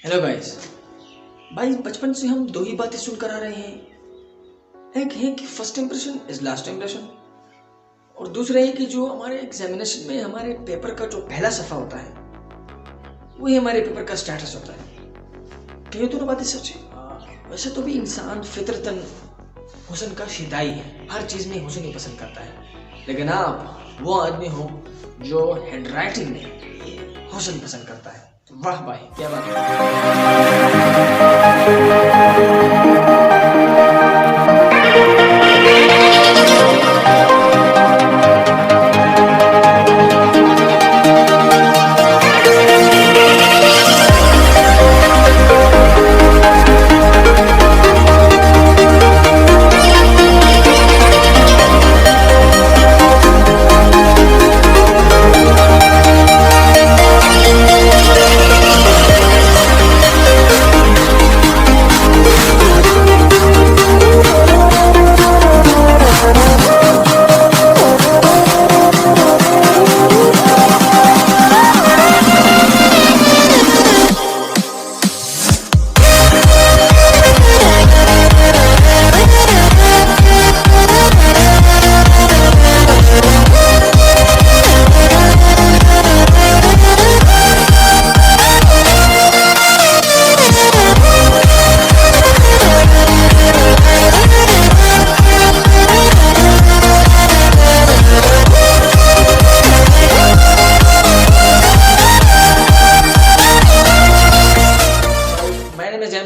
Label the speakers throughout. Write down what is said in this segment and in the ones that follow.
Speaker 1: Hello guys. भाई बचपन से हम दो ही बातें सुनकर आ रहे हैं। एक है कि first impression is last impression, और दूसरा है कि जो हमारे एग्जामिनेशन में हमारे पेपर का जो पहला सफ़ा होता है वही हमारे पेपर का स्टेटस होता है। क्या ये दोनों बातें सच है? वैसे तो भी इंसान फितरतन हुस्न का शिदाई है, हर चीज़ में हुस्न ही पसंद करता है, लेकिन आप वो आदमी हो जो हैंड राइटिंग में हुस्न पसंद करता है। वाह भाई, क्या बात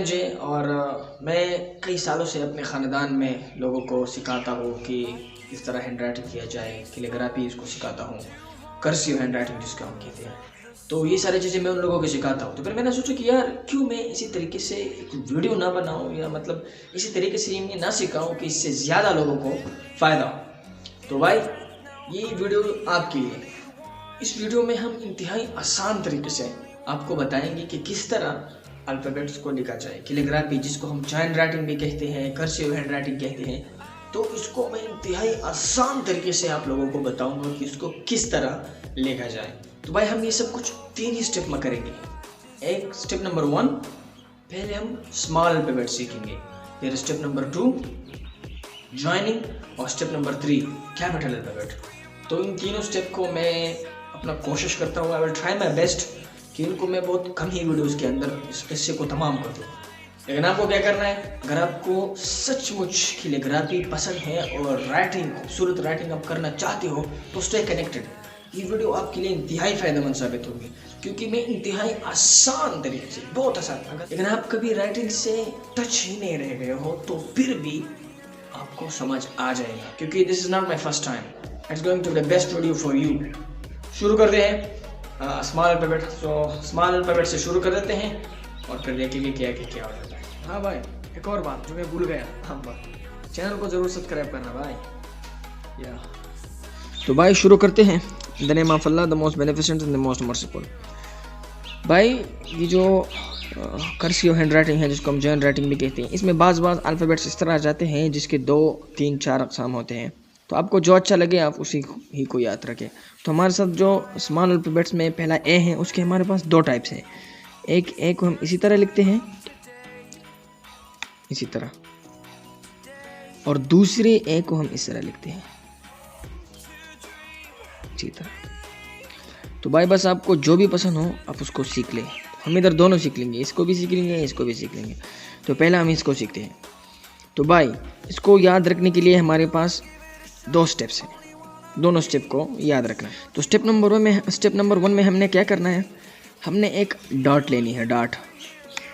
Speaker 1: जे और मैं कई सालों से अपने ख़ानदान में लोगों को सिखाता हूँ कि इस तरह हैंड राइटिंग किया जाए, कैलीग्राफी इसको सिखाता हूँ, कर्सिव हैंड राइटिंग जिसको हम कहते हैं। तो ये सारी चीज़ें मैं उन लोगों को सिखाता हूँ। तो फिर मैंने सोचा कि यार क्यों मैं इसी तरीके से एक वीडियो ना बनाऊँ, या मतलब इसी तरीके से इन्हें ना सिखाऊँ कि इससे ज़्यादा लोगों को फ़ायदा हो। तो भाई ये वीडियो आपके लिए। इस वीडियो में हम इंतहाई आसान तरीके से आपको बताएंगे कि किस तरह अल्फ़ाबेट्स को लिखा जाए, कैलीग्राफी जिसको हम हैंड राइटिंग भी कहते हैं, कर्सिव हैंड राइटिंग कहते हैं। तो इसको मैं इंतहाई आसान तरीके से आप लोगों को बताऊंगा कि इसको किस तरह लिखा जाए। तो भाई हम ये सब कुछ 3 ही स्टेप में करेंगे। एक स्टेप नंबर 1, पहले हम स्मॉल अल्फ़ाबेट सीखेंगे, फिर स्टेप नंबर 2 ज्वाइनिंग, और स्टेप नंबर 3 कैपिटल अल्फ़ाबेट। तो इन तीनों स्टेप को मैं अपना कोशिश करता हूँ, I will try my best कि इनको मैं बहुत कम ही वीडियोस के अंदर इस किस्से को तमाम कर दूँ। लेकिन आपको क्या करना है, अगर आपको सचमुच कैलीग्राफी पसंद है और राइटिंग, खूबसूरत राइटिंग आप करना चाहते हो, तो स्टे कनेक्टेड। ये वीडियो आपके लिए इंतहाई फ़ायदेमंद साबित होगी, क्योंकि मैं इंतहाई आसान तरीके से, बहुत आसान, लेकिन आप कभी राइटिंग से टच ही नहीं रह गए हो तो फिर भी आपको समझ आ जाएगा, क्योंकि this is not my first time, it's going to be the best video for you. शुरू करते हैं स्मॉल अल्फ़ाबेट। तो स्मॉल अल्फ़ाबेट से शुरू कर देते हैं और फिर देखेंगे क्या हो जाता है। हाँ भाई, एक और बात जो मैं भूल गया, हाँ भाई चैनल को ज़रूर सब्सक्राइब करना भाई। या तो भाई शुरू करते हैं। The name of Allah, the most beneficent and the most merciful. भाई ये जो कर्सिव हैंड राइटिंग है, जिसको हम जॉइंट राइटिंग भी कहते हैं, इसमें बाज़ अल्फ़ाबेट्स इस तरह आ जाते हैं जिसके 2, 3, 4 अक़साम होते हैं। तो आपको जो अच्छा लगे आप उसी ही को याद रखें। तो हमारे साथ जो स्मॉल अल्फ़ाबेट्स में पहला ए है, उसके हमारे पास 2 टाइप्स हैं। एक ए को हम इसी तरह लिखते हैं, इसी तरह, और दूसरे ए को हम इस तरह लिखते हैं, इसी तरह। तो भाई बस आपको जो भी पसंद हो आप उसको सीख लें। हम इधर दोनों सीख लेंगे, इसको भी सीख लेंगे, इसको भी सीख लेंगे। तो पहला हम इसको सीखते हैं। तो भाई इसको याद रखने के लिए हमारे पास 2 स्टेप्स हैं, दोनों स्टेप को याद रखना है। तो स्टेप नंबर 1 में हमने क्या करना है, हमने एक डॉट लेनी है। डॉट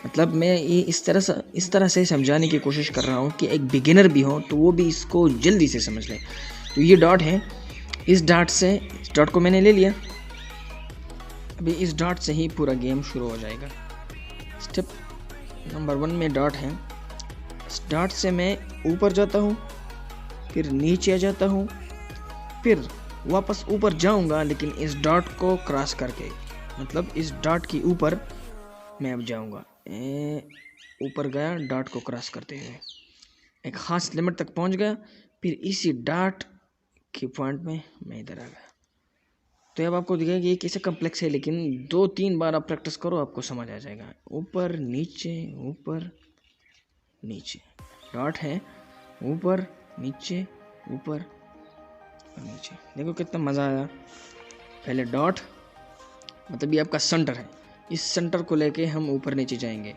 Speaker 1: मतलब मैं ये इस तरह से समझाने की कोशिश कर रहा हूँ कि एक बिगिनर भी हो तो वो भी इसको जल्दी से समझ ले। तो ये डॉट है, इस डॉट को मैंने ले लिया। अभी इस डॉट से ही पूरा गेम शुरू हो जाएगा। स्टेप नंबर 1 में डॉट है, इस डॉट से मैं ऊपर जाता हूँ, फिर नीचे आ जाता हूँ, फिर वापस ऊपर जाऊंगा, लेकिन इस डॉट को क्रॉस करके, मतलब इस डॉट के ऊपर मैं अब जाऊंगा। ऊपर गया, डॉट को क्रॉस करते हुए एक ख़ास लिमिट तक पहुंच गया, फिर इसी डॉट के पॉइंट में मैं इधर आ गया। तो अब आपको दिखेगा कि ये कैसे कम्प्लेक्स है, लेकिन 2-3 बार आप प्रैक्टिस करो आपको समझ आ जाएगा। ऊपर नीचे ऊपर नीचे, डॉट है ऊपर नीचे ऊपर और नीचे। देखो कितना मज़ा आया। पहले डॉट मतलब ये आपका सेंटर है, इस सेंटर को लेके हम ऊपर नीचे जाएंगे,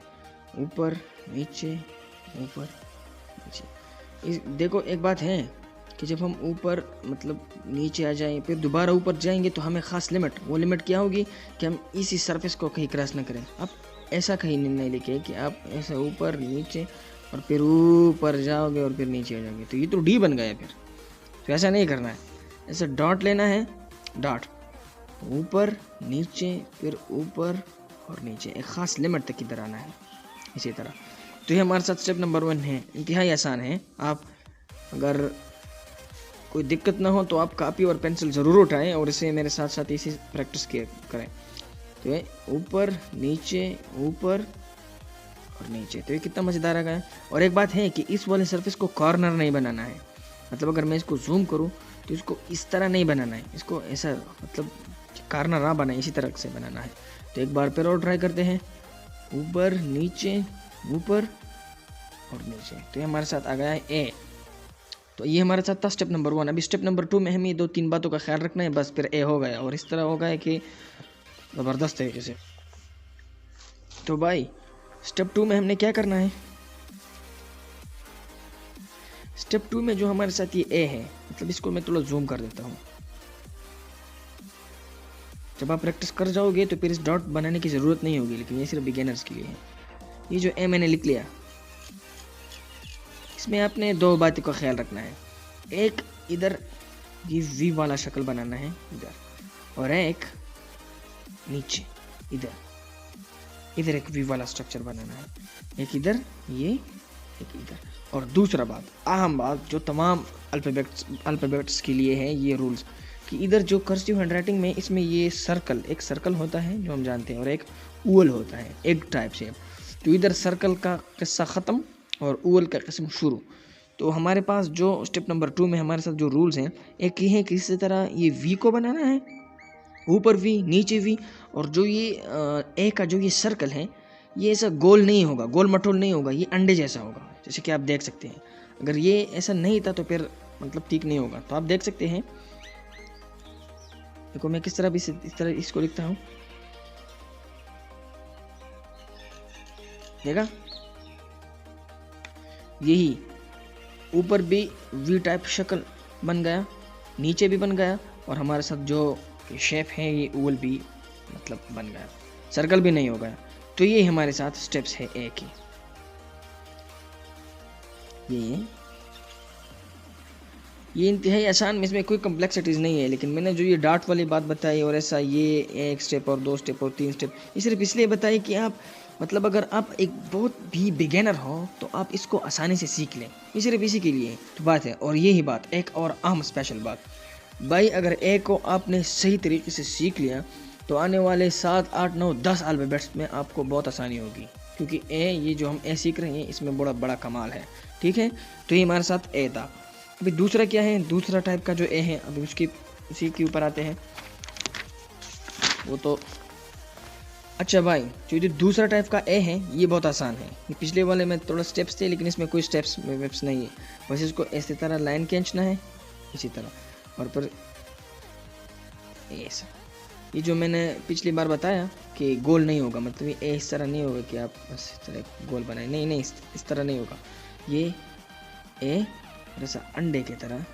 Speaker 1: ऊपर नीचे ऊपर नीचे। देखो एक बात है कि जब हम ऊपर मतलब नीचे आ जाएं फिर दोबारा ऊपर जाएंगे तो हमें ख़ास लिमिट, वो लिमिट क्या होगी कि हम इसी सरफेस को कहीं क्रॉस ना करें। आप ऐसा कहीं निर्णय लेके कि आप ऐसा ऊपर नीचे और फिर ऊपर जाओगे और फिर नीचे आ जाओगे, तो ये तो डी बन गया फिर। तो ऐसा नहीं करना है, ऐसे डॉट लेना है, डॉट ऊपर नीचे फिर ऊपर और नीचे, एक ख़ास लिमिट तक इधर आना है इसी तरह। तो ये हमारे साथ स्टेप नंबर 1 है, इंतहाई आसान है। आप अगर कोई दिक्कत ना हो तो आप कापी और पेंसिल ज़रूर उठाएं और इसे मेरे साथ साथ इसी प्रैक्टिस करें। तो ये ऊपर नीचे ऊपर और नीचे, तो ये कितना मज़ेदार आ गया। और एक बात है कि इस वाले सरफेस को कॉर्नर नहीं बनाना है, मतलब अगर मैं इसको जूम करूं तो इसको इस तरह नहीं बनाना है, इसको ऐसा मतलब कॉर्नर ना बनाए, इसी तरह से बनाना है। तो एक बार फिर और ट्राई करते हैं, ऊपर नीचे ऊपर और नीचे। तो ये हमारे साथ आ गया है ए। तो ये हमारे साथ था स्टेप नंबर 1। अभी स्टेप नंबर 2 में हमें ये 2-3 बातों का ख्याल रखना है, बस फिर ए हो गया और इस तरह हो गया कि ज़बरदस्त तरीके से। तो भाई स्टेप 2 में हमने क्या करना है, स्टेप 2 में जो हमारे साथ ये ए है, मतलब इसको मैं थोड़ा जूम कर देता हूँ। जब आप प्रैक्टिस कर जाओगे तो फिर इस डॉट बनाने की ज़रूरत नहीं होगी, लेकिन ये सिर्फ बिगिनर्स के लिए है। ये जो ए मैंने लिख लिया, इसमें आपने 2 बातों का ख्याल रखना है। एक इधर ये वी वाला शक्ल बनाना है इधर, और एक नीचे इधर एक वी वाला स्ट्रक्चर बनाना है, एक इधर ये एक इधर। और दूसरा बात, अहम बात जो तमाम अल्फ़ाबेट्स के लिए है, ये रूल्स कि इधर जो कर्सिव हैंडराइटिंग में इसमें ये सर्कल, एक सर्कल होता है जो हम जानते हैं और एक ओवल होता है, एक टाइप से। तो इधर सर्कल का किस्सा ख़त्म और ओवल का किस्म शुरू। तो हमारे पास जो स्टेप नंबर 2 में हमारे साथ जो रूल्स हैं, एक ये है कि इसी तरह ये वी को बनाना है, ऊपर वी नीचे वी। और जो ये ए का जो ये सर्कल है, ये ऐसा गोल नहीं होगा, गोल मटोल नहीं होगा, ये अंडे जैसा होगा, जैसे कि आप देख सकते हैं। अगर ये ऐसा नहीं था तो फिर मतलब ठीक नहीं होगा। तो आप देख सकते हैं, देखो मैं किस तरह भी इस तरह इसको लिखता हूँ, देखा, यही ऊपर भी वी टाइप शक्ल बन गया, नीचे भी बन गया, और हमारे साथ जो शेप है ये ओवल भी मतलब बन गया, सर्कल भी नहीं हो गया। तो ये हमारे साथ स्टेप्स है ए की। ये इंतहाई आसान, इसमें कोई कम्प्लेक्सिटीज़ नहीं है। लेकिन मैंने जो ये डार्ट वाली बात बताई और ऐसा ये 1 स्टेप और 2 स्टेप और 3 स्टेप, ये सिर्फ इसलिए बताई कि आप मतलब अगर आप एक बहुत भी बिगिनर हो तो आप इसको आसानी से सीख लें, ये सिर्फ इसी के लिए तो बात है। और यही बात, एक और अहम स्पेशल बात भाई, अगर ए को आपने सही तरीके से सीख लिया तो आने वाले 7, 8, 9, 10 अल्फ़ाबेट्स में आपको बहुत आसानी होगी, क्योंकि ए ये जो हम ए सीख रहे हैं इसमें बड़ा बड़ा कमाल है। ठीक है, तो ये हमारे साथ ए था। अभी दूसरा क्या है, दूसरा टाइप का जो ए है, अभी उसकी उसी के ऊपर आते हैं। वो तो अच्छा भाई, जो ये दूसरा टाइप का ए है ये बहुत आसान है। ये पिछले वाले में थोड़ा स्टेप्स थे, लेकिन इसमें कोई स्टेप्स वेप्स नहीं है, बस इसको इसी तरह लाइन खींचना है इसी तरह, और फिर ऐसा। ये जो मैंने पिछली बार बताया कि गोल नहीं होगा, मतलब ये ए इस तरह नहीं होगा कि आप बस इस तरह गोल बनाए, नहीं इस तरह नहीं होगा। ये ए जैसा अंडे की तरह,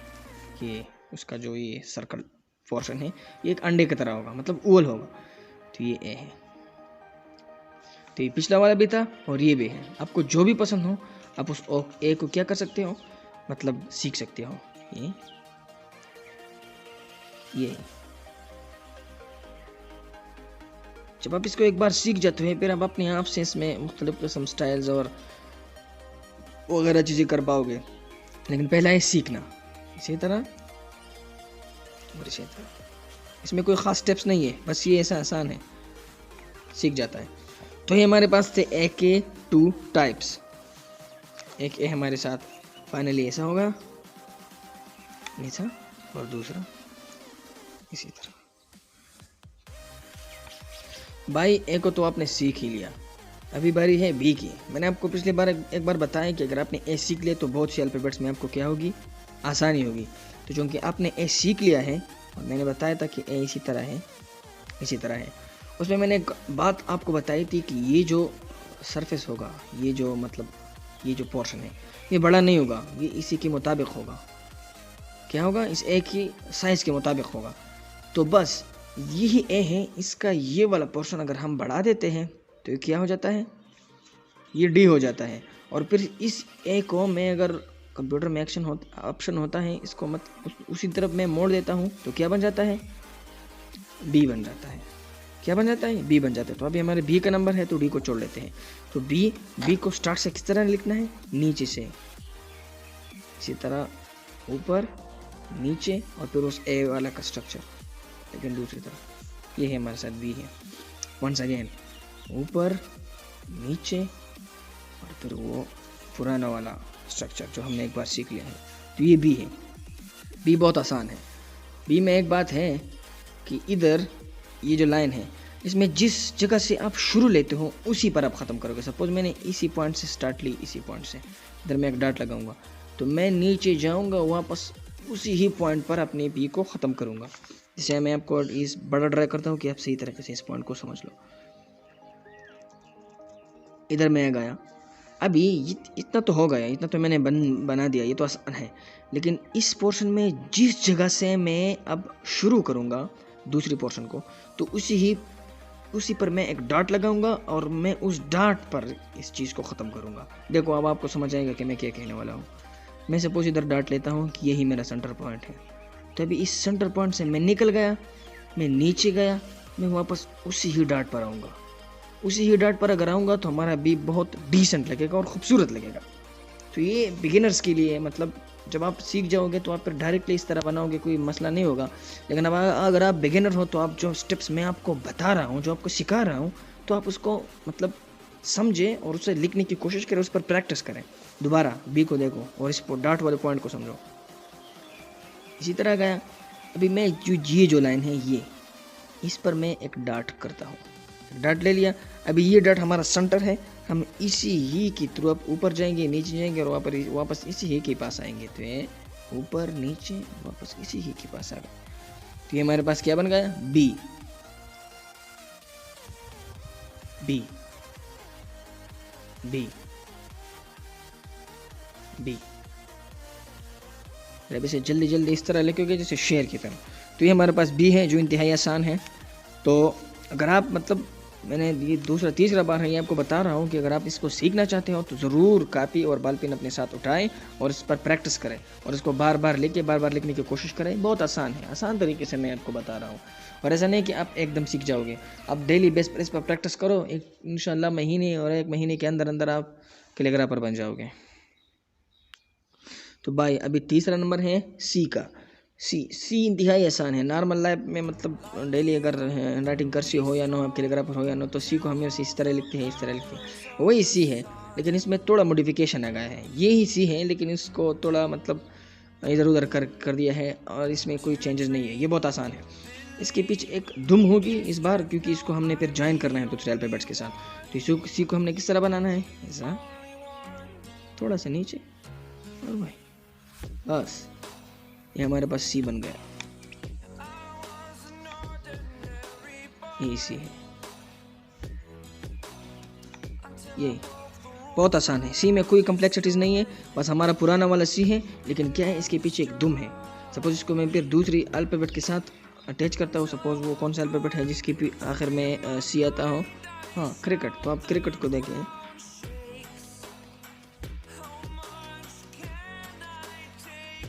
Speaker 1: ये उसका जो ये सर्कल पोर्शन है ये एक अंडे की तरह होगा, मतलब ओवल होगा। तो ये ए है, तो ये पिछला वाला भी था और ये भी है। आपको जो भी पसंद हो आप उस ए को क्या कर सकते हो, मतलब सीख सकते हो। ये जब आप इसको एक बार सीख जाते हैं फिर आप अपने आप से इसमें मुख्तलिफ किस्म स्टाइल्स और वगैरह चीज़ें कर पाओगे। लेकिन पहला है सीखना, इसी तरह और इसी तरह। इसमें कोई ख़ास स्टेप्स नहीं है, बस ये ऐसा आसान है, सीख जाता है। तो ये हमारे पास थे ए के 2 टाइप्स। एक ए हमारे साथ फाइनली ऐसा होगा, ऐसा, और दूसरा इसी तरह। भाई ए को तो आपने सीख ही लिया, अभी बारी है बी की। मैंने आपको पिछली बार एक बार बताया कि अगर आपने ए सीख लिया तो बहुत सी अल्फ़ाबेट्स में आपको क्या होगी, आसानी होगी। तो चूँकि आपने ए सीख लिया है और मैंने बताया था कि ए इसी तरह है, इसी तरह है, उसमें मैंने एक बात आपको बताई थी कि ये जो सरफेस होगा, ये जो मतलब ये जो पोर्शन है, ये बड़ा नहीं होगा, ये इसी के मुताबिक होगा। क्या होगा? इस ए की साइज़ के मुताबिक होगा। तो बस यही ए है, इसका ये वाला पोर्शन अगर हम बढ़ा देते हैं तो ये क्या हो जाता है, ये डी हो जाता है। और फिर इस ए को मैं अगर कंप्यूटर में ऑप्शन होता है, इसको मत उसी तरफ मैं मोड़ देता हूँ तो क्या बन जाता है, बी बन जाता है। क्या बन जाता है? बी बन जाता है। तो अभी हमारे बी का नंबर है तो डी को छोड़ लेते हैं। तो बी को स्टार्ट से किस तरह लिखना है, नीचे से, इसी तरह ऊपर नीचे और फिर उस ए वाला का स्ट्रक्चर, लेकिन दूसरी तरफ। ये है हमारे साथ बी है। वंस अगेन ऊपर नीचे और फिर वो पुराना वाला स्ट्रक्चर जो हमने एक बार सीख लिया है। तो ये बी है। बी बहुत आसान है। बी में एक बात है कि इधर ये जो लाइन है, इसमें जिस जगह से आप शुरू लेते हो उसी पर आप ख़त्म करोगे। सपोज मैंने इसी पॉइंट से स्टार्ट ली, इसी पॉइंट से इधर मैं एक डॉट लगाऊंगा तो मैं नीचे जाऊंगा, वापस उसी ही पॉइंट पर अपने बी को ख़त्म करूंगा। जैसे मैं आपको इस बड़ा ड्रा करता हूँ कि आप सही तरीके से इस पॉइंट को समझ लो। इधर मैं गया, अभी इतना तो हो गया, इतना तो मैंने बना दिया, ये तो आसान है। लेकिन इस पोर्शन में जिस जगह से मैं अब शुरू करूँगा दूसरी पोर्शन को, तो उसी पर मैं एक डॉट लगाऊंगा और मैं उस डॉट पर इस चीज़ को ख़त्म करूँगा। देखो अब आपको समझ आएगा कि मैं क्या कहने वाला हूँ। मैं सपोज इधर डॉट लेता हूँ कि यही मेरा सेंटर पॉइंट है। तो अभी इस सेंटर पॉइंट से मैं निकल गया, मैं नीचे गया, मैं वापस उसी ही डॉट पर आऊँगा। उसी ही डॉट पर अगर आऊँगा तो हमारा बी बहुत डिसेंट लगेगा और ख़ूबसूरत लगेगा। तो ये बिगिनर्स के लिए, मतलब जब आप सीख जाओगे तो आप फिर डायरेक्टली इस तरह बनाओगे, कोई मसला नहीं होगा। लेकिन अब अगर आप बिगिनर हो तो आप जो स्टेप्स मैं आपको बता रहा हूँ, जो आपको सिखा रहा हूँ, तो आप उसको मतलब समझें और उसे लिखने की कोशिश करें, उस पर प्रैक्टिस करें। दोबारा बी को देखो और इस डॉट वाले पॉइंट को समझो। इसी तरह गया, अभी मैं जो लाइन है ये, इस पर मैं एक डॉट करता हूँ, डॉट ले लिया। अभी ये डॉट हमारा सेंटर है, हम इसी ही की थ्रू अब ऊपर जाएंगे, नीचे जाएंगे और वापस इसी ही के पास आएंगे। तो ये ऊपर नीचे वापस इसी ही के पास आ गए। तो ये हमारे पास क्या बन गया, बी। बी बी बी अब इसे जल्दी जल्दी इस तरह लिखोगे जैसे शेर की तरह। तो ये हमारे पास बी है जो इंतहाई आसान है। तो अगर आप मतलब मैंने ये दूसरा तीसरा बार है ये आपको बता रहा हूँ कि अगर आप इसको सीखना चाहते हो तो ज़रूर कापी और बॉल पेन अपने साथ उठाएं और इस पर प्रैक्टिस करें और इसको बार बार लिखने की कोशिश करें। बहुत आसान है, आसान तरीके से मैं आपको बता रहा हूँ। और ऐसा नहीं कि आप एकदम सीख जाओगे, आप डेली बेस पर इस पर प्रैक्टिस करो, एक इंशाल्लाह महीने और 1 महीने के अंदर अंदर आप कैलीग्राफर बन जाओगे। तो भाई अभी तीसरा नंबर है सी का। सी इंतहाई आसान है। नॉर्मल लाइफ में मतलब डेली अगर राइटिंग कर्सिव हो या ना हो, कैलीग्राफर हो या ना, तो सी को हम इस तरह लिखते हैं, इस तरह लिखते हैं, वही सी है। लेकिन इसमें थोड़ा मॉडिफिकेशन आ गया है। ये ही सी है लेकिन इसको थोड़ा मतलब इधर उधर कर दिया है और इसमें कोई चेंजेस नहीं है। ये बहुत आसान है। इसके पीछे एक दुम होगी इस बार, क्योंकि इसको हमने फिर ज्वाइन करना है दूसरे अल्फाबेट्स के साथ। तो इस सी को हमने किस तरह बनाना है, ऐसा थोड़ा सा नीचे और भाई बस ये हमारे पास सी बन गया। ये सी है, ये बहुत आसान है। सी में कोई कम्प्लेक्सिटीज नहीं है, बस हमारा पुराना वाला सी है। लेकिन क्या है, इसके पीछे एक दुम है। सपोज इसको मैं फिर दूसरी अल्फाबेट के साथ अटैच करता हूँ। सपोज वो कौन सा अल्फाबेट है जिसकी आखिर में सी आता हो, हाँ क्रिकेट। तो आप क्रिकेट को देखें,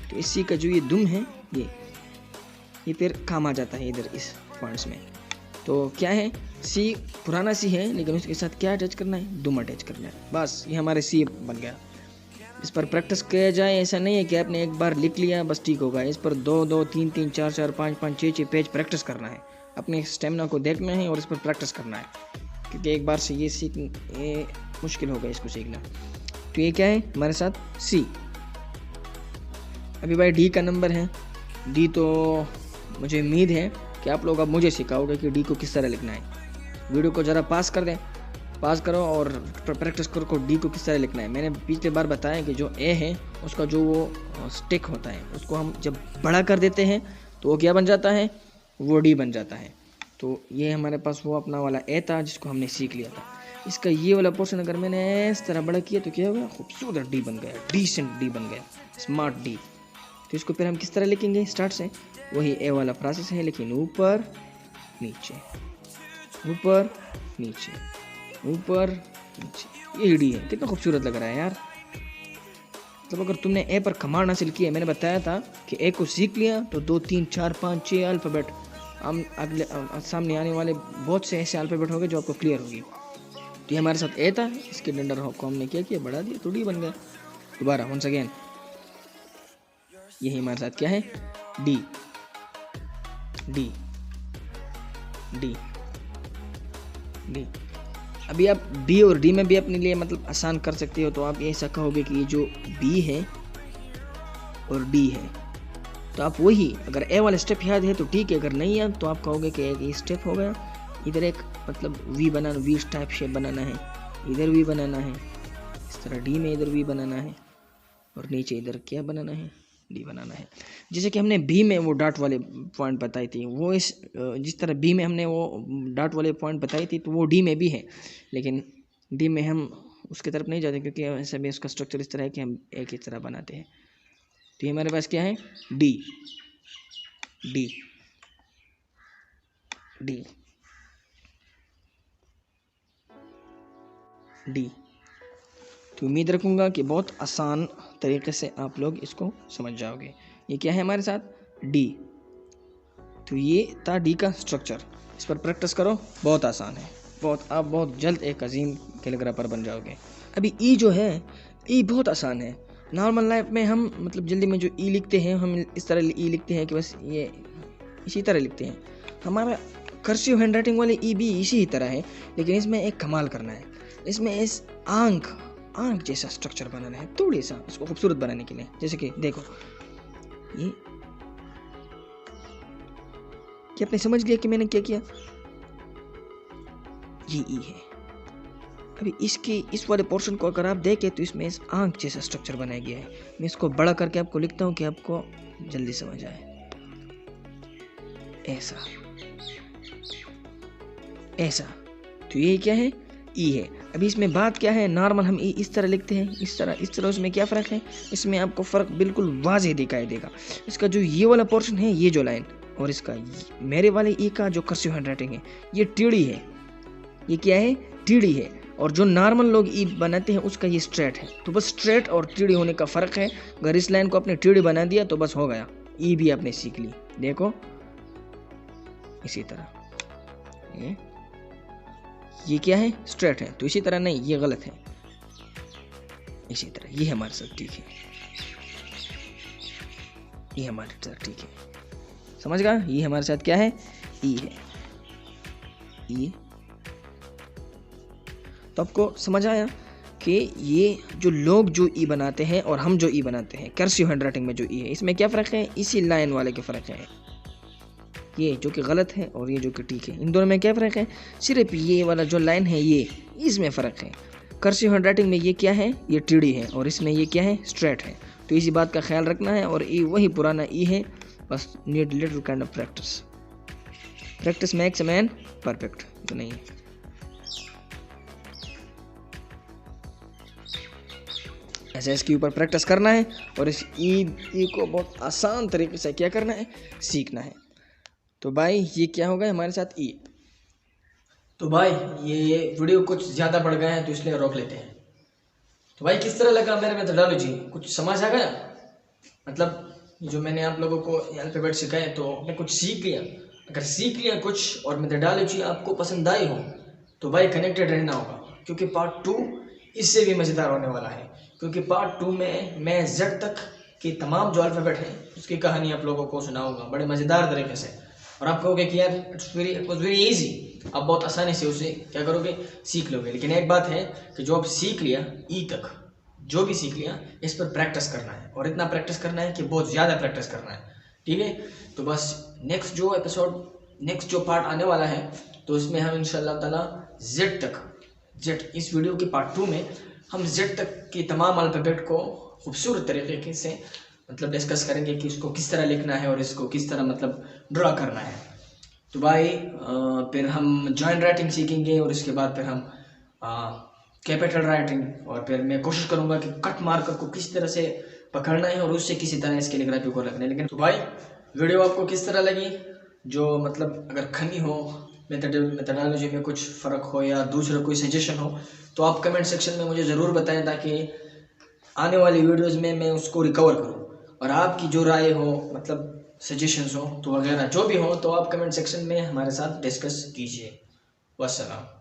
Speaker 1: तो इस सी का जो ये दुम है ये फिर काम आ जाता है इधर इस पॉइंट्स में। तो क्या है, सी पुराना सी है लेकिन उसके साथ क्या अटैच करना है, दुम अटैच करना है। बस ये हमारे सी बन गया। इस पर प्रैक्टिस किया जाए, ऐसा नहीं है कि आपने एक बार लिख लिया बस ठीक होगा। इस पर 2-2 3-3 4-4 5-5 6-6 पेज प्रैक्टिस करना है। अपने स्टेमिना को देखना है और इस पर प्रैक्टिस करना है, क्योंकि एक बार से ये मुश्किल होगा इसको सीखना। तो ये क्या है हमारे साथ सी। अभी भाई डी का नंबर है। डी तो मुझे उम्मीद है कि आप लोग अब मुझे सिखाओगे कि डी को किस तरह लिखना है। वीडियो को ज़रा पास कर दें, पास करो और प्रैक्टिस करो डी को किस तरह लिखना है। मैंने पिछले बार बताया कि जो ए है उसका जो वो स्टिक होता है उसको हम जब बड़ा कर देते हैं तो वो क्या बन जाता है, वो डी बन जाता है। तो ये हमारे पास वो अपना वाला ए था जिसको हमने सीख लिया था। इसका ये वाला पोर्शन अगर मैंने इस तरह बड़ा किया तो क्या होगा, खूबसूरत डी बन गया, डिसेंट डी बन गया, स्मार्ट डी। तो इसको फिर हम किस तरह लिखेंगे, स्टार्ट से वही ए वाला प्रोसेस है लेकिन ऊपर नीचे, ऊपर नीचे, ऊपर नीचे, ये डी है। कितना खूबसूरत लग रहा है यार। मतलब अगर तुमने ए पर कमांड हासिल किया, मैंने बताया था कि ए को सीख लिया तो 2 3 4 5 6 अल्फ़ाबेट हम अगले सामने आने वाले बहुत से ऐसे अल्फ़ाबेट होंगे जो आपको क्लियर होगी। तो ये हमारे साथ ए था, इसके डंडर को हमने क्या किया, बढ़ा दिया तो डी बन गया। दोबारा वंस अगेन, यही हमारे साथ क्या है, डी डी डी डी। अभी आप डी और डी में भी अपने लिए मतलब आसान कर सकते हो। तो आप ऐसा कहोगे कि ये जो बी है और डी है, तो आप वही अगर ए वाला स्टेप याद है तो ठीक है, अगर नहीं है तो आप कहोगे कि एक स्टेप हो गया, इधर एक मतलब वी बनाना, वी टाइप शेप बनाना है, इधर वी बनाना है, इस तरह डी में इधर वी बनाना है और नीचे इधर क्या बनाना है, डी बनाना है। जैसे कि हमने बी में वो डॉट वाले पॉइंट बताई थी, वो इस जिस तरह बी में हमने वो डॉट वाले पॉइंट बताई थी तो वो डी में भी है, लेकिन डी में हम उसकी तरफ नहीं जाते क्योंकि ऐसा भी उसका स्ट्रक्चर इस तरह है कि हम एक ही तरह बनाते हैं। तो ये हमारे पास क्या है, डी डी डी डी। तो उम्मीद रखूँगा कि बहुत आसान तरीके से आप लोग इसको समझ जाओगे। ये क्या है हमारे साथ, डी। तो ये था डी का स्ट्रक्चर, इस पर प्रैक्टिस करो, बहुत आसान है, आप बहुत जल्द एक अजीम कैलीग्राफर बन जाओगे। अभी ई जो है, ई बहुत आसान है। नॉर्मल लाइफ में हम मतलब जल्दी में जो ई लिखते हैं, हम इस तरह ई लिखते हैं कि बस ये इसी तरह लिखते हैं। हमारा कर्सिव हैंडराइटिंग वाले ई भी इसी तरह है, लेकिन इसमें एक कमाल करना है। इसमें इस आंख जैसा स्ट्रक्चर बनाना है, थोड़ी सा इसको खूबसूरत बनाने के लिए। जैसे कि देखो ये क्या आपने समझ लिया कि मैंने क्या किया, ये ई है। अभी इस वाले पोर्शन को अगर आप देखें तो इसमें इस आंख जैसा स्ट्रक्चर बनाया गया है। मैं इसको बड़ा करके आपको लिखता हूँ कि आपको जल्दी समझ आए। ऐसा ऐसा, तो ये क्या है, ई है। अभी इसमें बात क्या है, नॉर्मल हम ई इस तरह लिखते हैं, इस तरह उसमें क्या फ़र्क है, इसमें आपको फ़र्क बिल्कुल वाज़ेह दिखाई देगा। इसका जो ये वाला पोर्शन है, ये जो लाइन, और इसका मेरे वाले ई का जो कर्सिव हैंडराइटिंग है, ये टीढ़ी है। ये क्या है, टीढ़ी है। और जो नॉर्मल लोग ई बनाते हैं उसका ये स्ट्रेट है। तो बस स्ट्रेट और टीढ़ी होने का फ़र्क है। अगर इस लाइन को आपने टीढ़ी बना दिया तो बस हो गया, ई भी आपने सीख ली। देखो इसी तरह ये क्या है, स्ट्रेट है, तो इसी तरह नहीं, ये गलत है, इसी तरह ये हमारे साथ ठीक है, ये हमारे साथ ठीक है। समझ गया, ये हमारे साथ क्या है, ई है, ई। तो आपको समझ आया कि ये जो लोग जो ई बनाते हैं और हम जो ई बनाते हैं कर्सिव हैंडराइटिंग में जो ई है, इसमें क्या फ़र्क है, इसी लाइन वाले के फ़र्क है। ये जो कि गलत है और ये जो कि ठीक है, इन दोनों में क्या फ़र्क है, सिर्फ ये वाला जो लाइन है ये, इसमें फ़र्क है। कर्सिव हैंडराइटिंग में ये क्या है, ये टीढ़ी है, और इसमें ये क्या है, स्ट्रेट है। तो इसी बात का ख्याल रखना है। और ई वही पुराना ई है, बस need little kind of practice makes a man perfect, तो नहीं है। ऐसे इसके ऊपर प्रैक्टिस करना है और इस ई को बहुत आसान तरीके से क्या करना है, सीखना है। तो भाई ये क्या होगा हमारे साथ, ई। तो भाई ये वीडियो कुछ ज़्यादा बढ़ गए हैं तो इसलिए रोक लेते हैं। तो भाई किस तरह लगा मेरा मेथोडोलॉजी, कुछ समझ आ गया? मतलब जो मैंने आप लोगों को अल्फ़ाबेट सिखाए तो आपने कुछ सीख लिया। अगर सीख लिया कुछ और मेथोडोलॉजी आपको पसंद आई हो तो भाई कनेक्टेड रहना होगा, क्योंकि पार्ट 2 इससे भी मज़ेदार होने वाला है। क्योंकि पार्ट 2 में मैं Z तक की तमाम जो अल्फ़ाबेट है उसकी कहानी आप लोगों को सुनाऊंगा बड़े मज़ेदार तरीके से। और आप कहोगे कि यार इट वॉज वेरी ईजी, आप बहुत आसानी से उसे क्या करोगे, सीख लोगे। लेकिन एक बात है कि जो आप सीख लिया ई तक, जो भी सीख लिया, इस पर प्रैक्टिस करना है, और इतना प्रैक्टिस करना है कि बहुत ज़्यादा प्रैक्टिस करना है। ठीक है, तो बस नेक्स्ट जो एपिसोड नेक्स्ट जो पार्ट आने वाला है तो उसमें हम इंशाल्लाह ताला जेड इस वीडियो के पार्ट 2 में हम जेड तक की तमाम अल्फ़ाबेट को खूबसूरत तरीके से मतलब डिस्कस करेंगे कि इसको किस तरह लिखना है और इसको किस तरह मतलब ड्रा करना है। तो भाई फिर हम जॉइंट राइटिंग सीखेंगे और इसके बाद फिर हम कैपिटल राइटिंग, और फिर मैं कोशिश करूँगा कि कट मार्कर को किस तरह से पकड़ना है और उससे किसी तरह इस कैलीग्राफी को रखना है। लेकिन तो भाई वीडियो आपको किस तरह लगी, जो मतलब अगर कमी हो, मेथडोलॉजी में कुछ फ़र्क हो या दूसरा कोई सजेशन हो तो आप कमेंट सेक्शन में मुझे ज़रूर बताएं, ताकि आने वाली वीडियोज़ में मैं उसको रिकवर करूँ। और आपकी जो राय हो, मतलब सजेशंस हो तो वगैरह जो भी हो, तो आप कमेंट सेक्शन में हमारे साथ डिस्कस कीजिए। वस्सलाम।